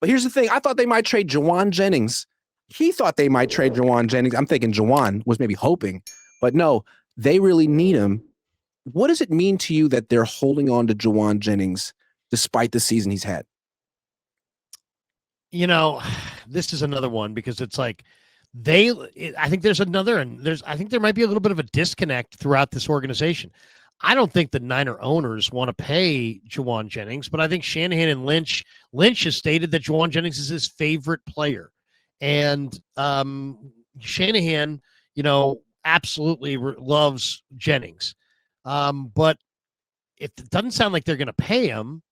But here's the thing. I thought they might trade Jauan Jennings. He thought they might trade Jauan Jennings. I'm thinking Jauan was maybe hoping, but no, they really need him. What does it mean to you that they're holding on to Jauan Jennings despite the season he's had? This is another one because it's like I think I think there might be a little bit of a disconnect throughout this organization. I don't think the Niner owners want to pay Jauan Jennings, but I think Shanahan and Lynch has stated that Jauan Jennings is his favorite player. And Shanahan, absolutely loves Jennings. But it doesn't sound like they're going to pay him.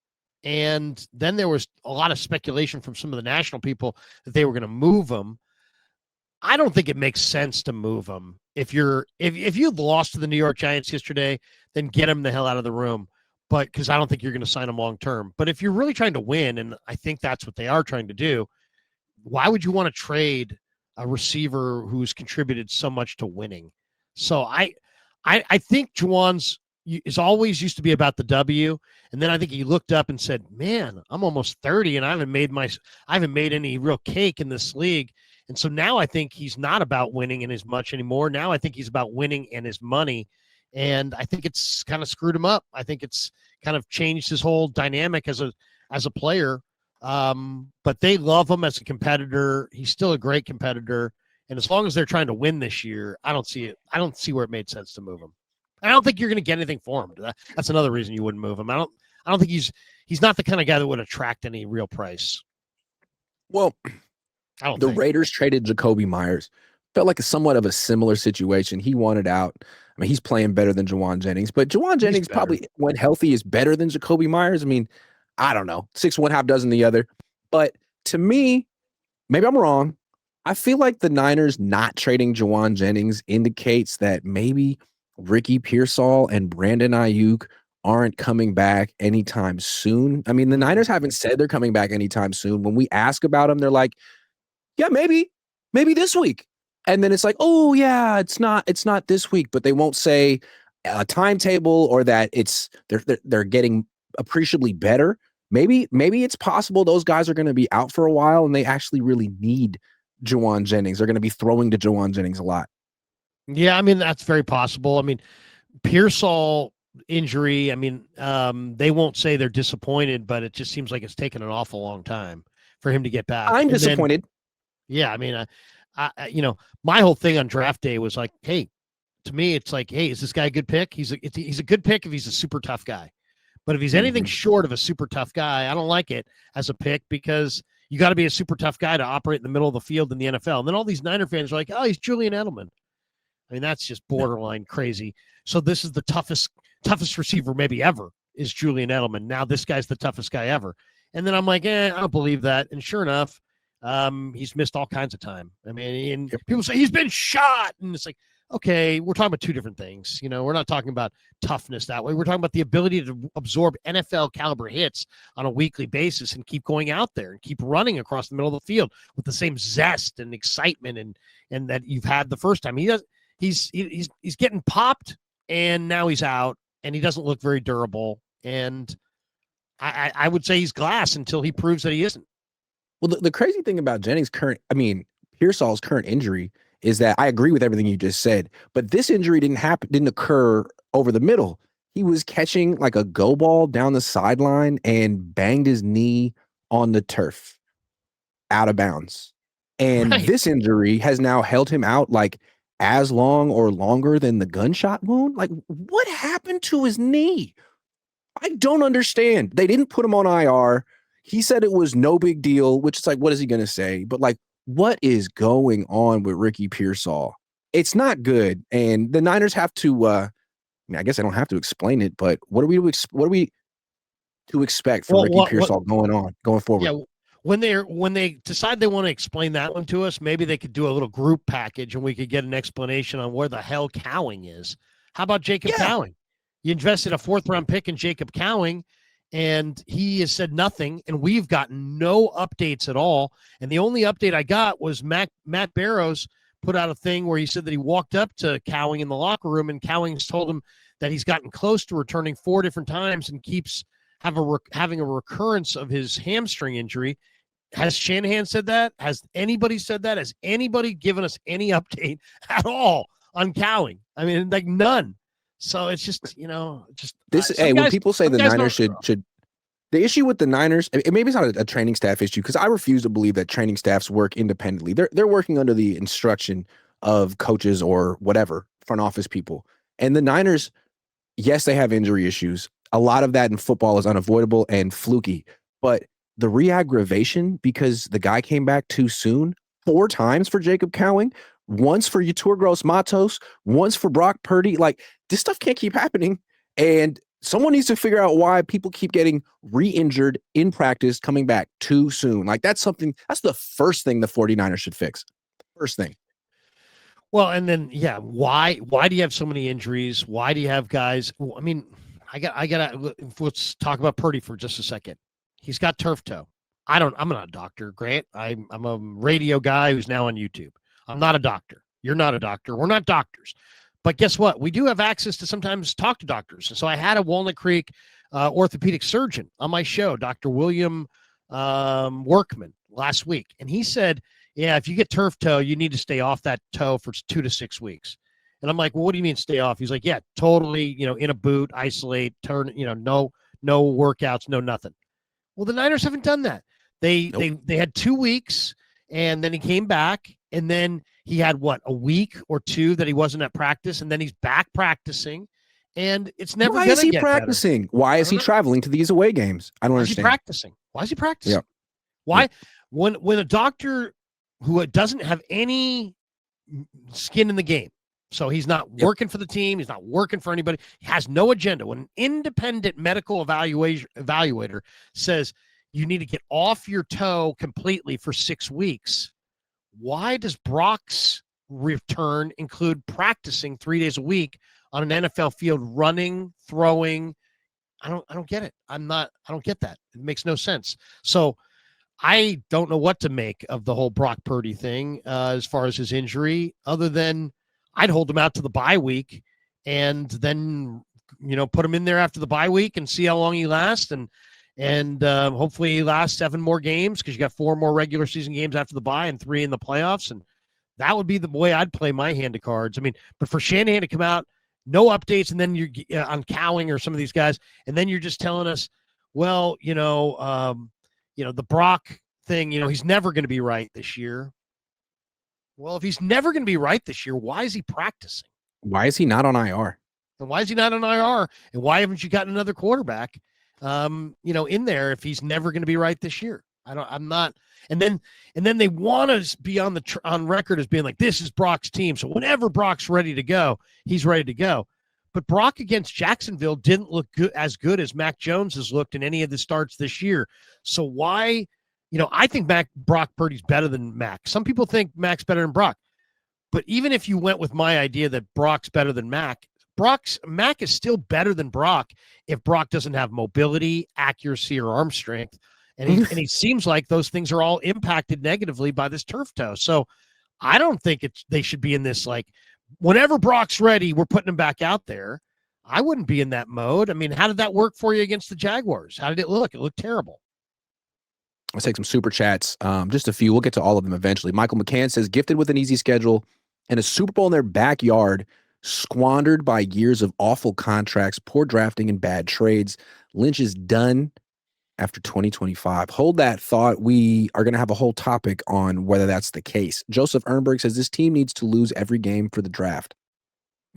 And then there was a lot of speculation from some of the national people that they were going to move him. I don't think it makes sense to move him. If you lost to the New York Giants yesterday, then get him the hell out of the room. But because I don't think you're going to sign him long term. But if you're really trying to win, and I think that's what they are trying to do, why would you want to trade a receiver who's contributed so much to winning? So I think Jauan's is always used to be about the W, and then I think he looked up and said, "Man, I'm almost 30, and I haven't made any real cake in this league." And so now I think he's not about winning in as much anymore. Now I think he's about winning and his money. And I think it's kind of screwed him up. I think it's kind of changed his whole dynamic as a player. But they love him as a competitor. He's still a great competitor. And as long as they're trying to win this year, I don't see it. I don't see where it made sense to move him. I don't think you're going to get anything for him. That's another reason you wouldn't move him. I don't think he's not the kind of guy that would attract any real price. Well, the Raiders traded Jacoby Myers. Felt like somewhat of a similar situation. He wanted out. I mean, he's playing better than Jauan Jennings, but Jauan Jennings probably, when healthy, is better than Jacoby Myers. I mean, I don't know. 6 1, half dozen the other. But to me, maybe I'm wrong. I feel like the Niners not trading Jauan Jennings indicates that maybe Ricky Pearsall and Brandon Ayuk aren't coming back anytime soon. I mean, the Niners haven't said they're coming back anytime soon. When we ask about them, they're like, yeah, maybe this week. And then it's like, oh yeah, it's not this week, but they won't say a timetable or that they're getting appreciably better. Maybe it's possible those guys are going to be out for a while and they actually really need Jauan Jennings. They're going to be throwing to Jauan Jennings a lot. Yeah, I mean, that's very possible. I mean, Pearsall injury, I mean, they won't say they're disappointed, but it just seems like it's taken an awful long time for him to get back. I'm disappointed. Yeah, I mean, my whole thing on draft day was like, hey, to me, it's like, hey, is this guy a good pick? He's a good pick if he's a super tough guy. But if he's anything short of a super tough guy, I don't like it as a pick because you got to be a super tough guy to operate in the middle of the field in the NFL. And then all these Niner fans are like, oh, he's Julian Edelman. I mean, that's just borderline crazy. So this is the toughest receiver maybe ever is Julian Edelman. Now this guy's the toughest guy ever. And then I'm like, I don't believe that. And sure enough, he's missed all kinds of time. I mean, and people say he's been shot. And it's like, okay, we're talking about two different things. We're not talking about toughness that way. We're talking about the ability to absorb NFL caliber hits on a weekly basis and keep going out there and keep running across the middle of the field with the same zest and excitement and that you've had the first time. He's getting popped and now he's out and he doesn't look very durable. And I would say he's glass until he proves that he isn't. Well, the crazy thing about Pearsall's current injury is that I agree with everything you just said, but this injury didn't occur over the middle. He was catching like a go ball down the sideline and banged his knee on the turf out of bounds. And This injury has now held him out like as long or longer than the gunshot wound. Like, what happened to his knee? I don't understand. They didn't put him on IR. He said it was no big deal, which is like, what is he going to say? But like, what is going on with Ricky Pearsall? It's not good. And the Niners have to, I guess I don't have to explain it, but what are we to expect from Ricky Pearsall going forward? Yeah. When they decide they want to explain that one to us, maybe they could do a little group package and we could get an explanation on where the hell Cowing is. How about Jacob Cowing? You invested a 4th round pick in Jacob Cowing and he has said nothing and we've gotten no updates at all. And the only update I got was Matt Barrows put out a thing where he said that he walked up to Cowing in the locker room and Cowing's told him that he's gotten close to returning 4 different times and keeps having a recurrence of his hamstring injury. Has Shanahan said that? Has anybody said that? Has anybody given us any update at all on Cowing? I mean, like none. So it's just, this. Hey, when people say the Niners should the issue with the Niners, maybe it's not a training staff issue, because I refuse to believe that training staffs work independently. They're working under the instruction of coaches or whatever, front office people. And the Niners, yes, they have injury issues. A lot of that in football is unavoidable and fluky. But the re-aggravation because the guy came back too soon, 4 times for Jacob Cowing, once for Yetur Gross-Matos, once for Brock Purdy. Like, this stuff can't keep happening. And someone needs to figure out why people keep getting re-injured in practice, coming back too soon. Like, that's the first thing the 49ers should fix. First thing. Well, and then, why do you have so many injuries? Why do you have guys? I mean, let's talk about Purdy for just a second. He's got turf toe. I'm not a doctor, Grant. I'm a radio guy who's now on YouTube. I'm not a doctor. You're not a doctor. We're not doctors. But guess what? We do have access to sometimes talk to doctors. And so I had a Walnut Creek orthopedic surgeon on my show, Dr. William Workman, last week. And he said, yeah, if you get turf toe, you need to stay off that toe for 2 to 6 weeks. And I'm like, well, what do you mean stay off? He's like, yeah, totally, in a boot, isolate, turn, no workouts, no nothing. Well, the Niners haven't done that. They had 2 weeks, and then he came back, and then he had a week or 2 that he wasn't at practice, and then he's back practicing, and it's never. Why is he practicing? Better. Why is he traveling to these away games? I don't understand. Why is he practicing? Yeah. Why? Yeah. When a doctor who doesn't have any skin in the game, so he's not working for the team, he's not working for anybody, he has no agenda. When an independent medical evaluator says you need to get off your toe completely for 6 weeks, why does Brock's return include practicing 3 days a week on an NFL field, running, throwing? I don't get it. I don't get that. It makes no sense. So I don't know what to make of the whole Brock Purdy thing as far as his injury, other than I'd hold him out to the bye week and then, put him in there after the bye week and see how long he lasts. And hopefully he lasts 7 more games, because you got 4 more regular season games after the bye and 3 in the playoffs. And that would be the way I'd play my hand of cards. I mean, but for Shanahan to come out, no updates, and then you're on Cowing or some of these guys, and then you're just telling us, well, the Brock thing, he's never going to be right this year. Well, if he's never going to be right this year, why is he practicing? Why is he not on IR? And why is he not on IR? And why haven't you gotten another quarterback, in there if he's never going to be right this year? I'm not. And then they want to be on record as being like, this is Brock's team. So whenever Brock's ready to go, he's ready to go. But Brock against Jacksonville didn't look as good as Mac Jones has looked in any of the starts this year. So why, I think Brock Purdy's better than Mac. Some people think Mac's better than Brock. But even if you went with my idea that Brock's better than Mac is still better than Brock if Brock doesn't have mobility, accuracy, or arm strength. And he seems like those things are all impacted negatively by this turf toe. So I don't think they should be in this, like, whenever Brock's ready, we're putting him back out there. I wouldn't be in that mode. I mean, how did that work for you against the Jaguars? How did it look? It looked terrible. Let's take some super chats. Just a few. We'll get to all of them eventually. Michael McCann says, gifted with an easy schedule and a Super Bowl in their backyard, squandered by years of awful contracts, poor drafting, and bad trades. Lynch is done after 2025. Hold that thought. We are going to have a whole topic on whether that's the case. Joseph Ernberg says this team needs to lose every game for the draft.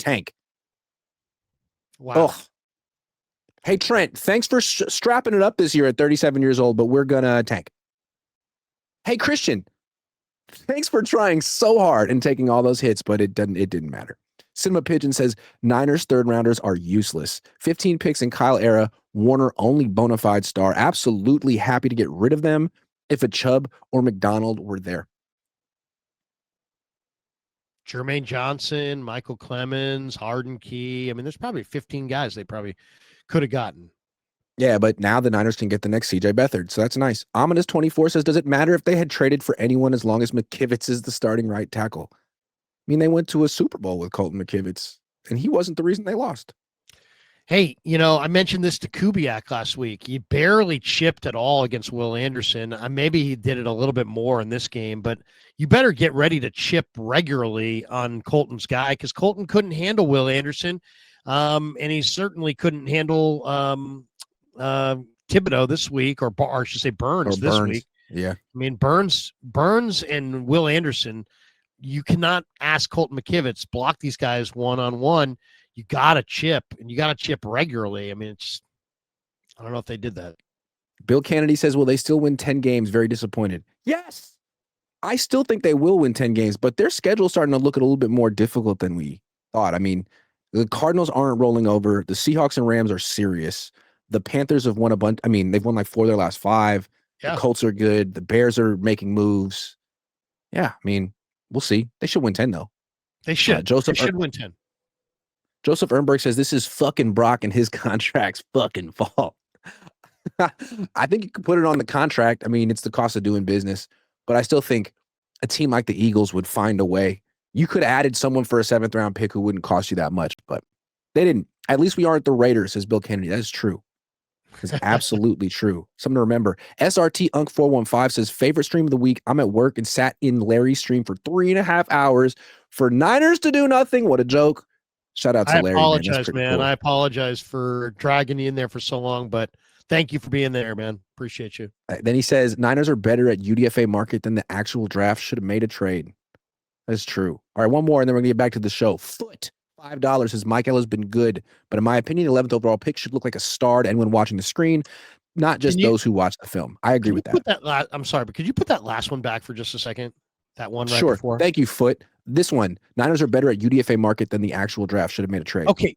Tank. Wow. Ugh. Hey, Trent, thanks for strapping it up this year at 37 years old, but we're going to tank. Hey, Christian, thanks for trying so hard and taking all those hits, but it didn't matter. Cinema Pigeon says Niners third rounders are useless. 15 picks in Kyle era, Warner only bona fide star. Absolutely happy to get rid of them if a Chubb or McDonald were there. Jermaine Johnson, Michael Clemens, Harden Key. I mean, there's probably 15 guys they probably could have gotten. Yeah, but now the Niners can get the next CJ Beathard, so that's nice. Ominous24 says, does it matter if they had traded for anyone as long as McKivitz is the starting right tackle? I mean, they went to a Super Bowl with Colton McKivitz, and he wasn't the reason they lost. Hey, I mentioned this to Kubiak last week. He barely chipped at all against Will Anderson. Maybe he did it a little bit more in this game, but you better get ready to chip regularly on Colton's guy because Colton couldn't handle Will Anderson, and he certainly couldn't handle Thibodeau this week, or I should say Burns this week. Yeah, I mean Burns and Will Anderson. You cannot ask Colton McKivitz block these guys one-on-one. You got to chip, and you got to chip regularly. I mean, I don't know if they did that. Bill Kennedy says, will they still win 10 games? Very disappointed. Yes. I still think they will win 10 games, but their schedule's starting to look a little bit more difficult than we thought. I mean, the Cardinals aren't rolling over. The Seahawks and Rams are serious. The Panthers have won a bunch. I mean, they've won like 4 of their last 5. Yeah. The Colts are good. The Bears are making moves. Yeah, I mean, we'll see. They should win 10, though. They should. They should win 10. Joseph Ernberg says, this is fucking Brock and his contract's fucking fault. I think you could put it on the contract. I mean, it's the cost of doing business. But I still think a team like the Eagles would find a way. You could have added someone for a 7th-round pick who wouldn't cost you that much, but they didn't. At least we aren't the Raiders, says Bill Kennedy. That is true. It's absolutely true. Something to remember. SRT Unk 415 says, favorite stream of the week. I'm at work and sat in Larry's stream for 3.5 hours for Niners to do nothing. What a joke. Shout out to Larry. I apologize, man. Cool. I apologize for dragging you in there for so long, but thank you for being there, man. Appreciate you. Then he says, Niners are better at UDFA market than the actual draft. Should have made a trade. That's true. All right, one more, and then we're going to get back to the show. Foot, $5 says, Mike Eller's been good, but in my opinion, 11th overall pick should look like a star to anyone watching the screen, not just those who watch the film. I agree with that. I'm sorry, but could you put that last one back for just a second? That one right sure. Before? Thank you, Foot. This one, Niners are better at UDFA market than the actual draft. Should have made a trade. Okay.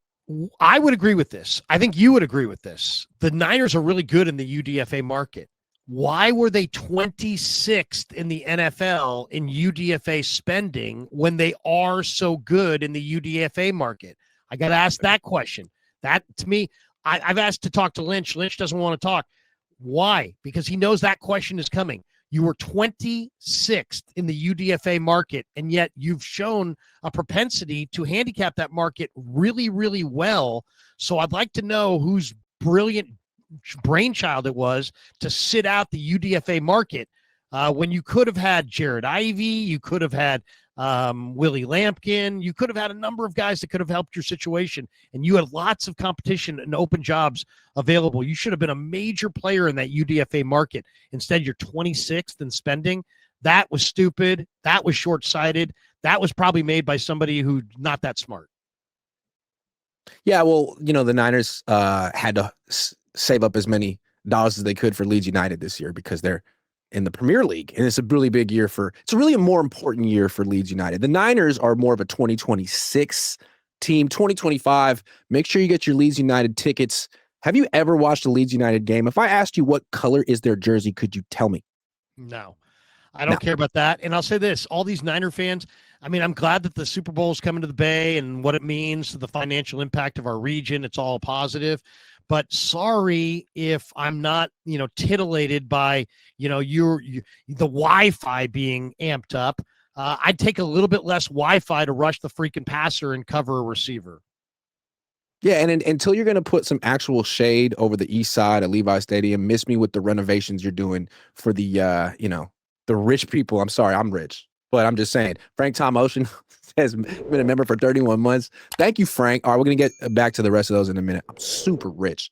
I would agree with this. I think you would agree with this. The Niners are really good in the UDFA market. Why were they 26th in the NFL in UDFA spending when they are so good in the UDFA market? I got to ask that question. That, to me, I've asked to talk to Lynch. Lynch doesn't want to talk. Why? Because he knows that question is coming. You were 26th in the UDFA market, and yet you've shown a propensity to handicap that market really, really well. So I'd like to know whose brilliant brainchild it was to sit out the UDFA market when you could have had Jared Ivey, you could have had Willie Lampkin, you could have had a number of guys that could have helped your situation, and you had lots of competition and open jobs available. You should have been a major player in that UDFA market. Instead, you're 26th in spending. That was stupid. That was short-sighted. That was probably made by somebody who's not that smart. Yeah, well, the Niners had to save up as many dollars as they could for Leeds United this year because they're in the Premier League, and it's a really big year it's really a more important year for Leeds United. The Niners are more of a 2026 team. 2025, make sure you get your Leeds United tickets. Have you ever watched a Leeds United game? If I asked you what color is their jersey, could you tell me? No, I don't care about that. And I'll say this, all these Niner fans, I mean, I'm glad that the Super Bowl is coming to the Bay and what it means to the financial impact of our region. It's all positive. But sorry if I'm not, titillated by, the Wi-Fi being amped up. I'd take a little bit less Wi-Fi to rush the freaking passer and cover a receiver. Yeah, and until you're going to put some actual shade over the east side of Levi Stadium, miss me with the renovations you're doing for the, the rich people. I'm sorry, I'm rich, but I'm just saying. Frank Tom Ocean has been a member for 31 months. Thank you, Frank. All right, we're going to get back to the rest of those in a minute. I'm super rich.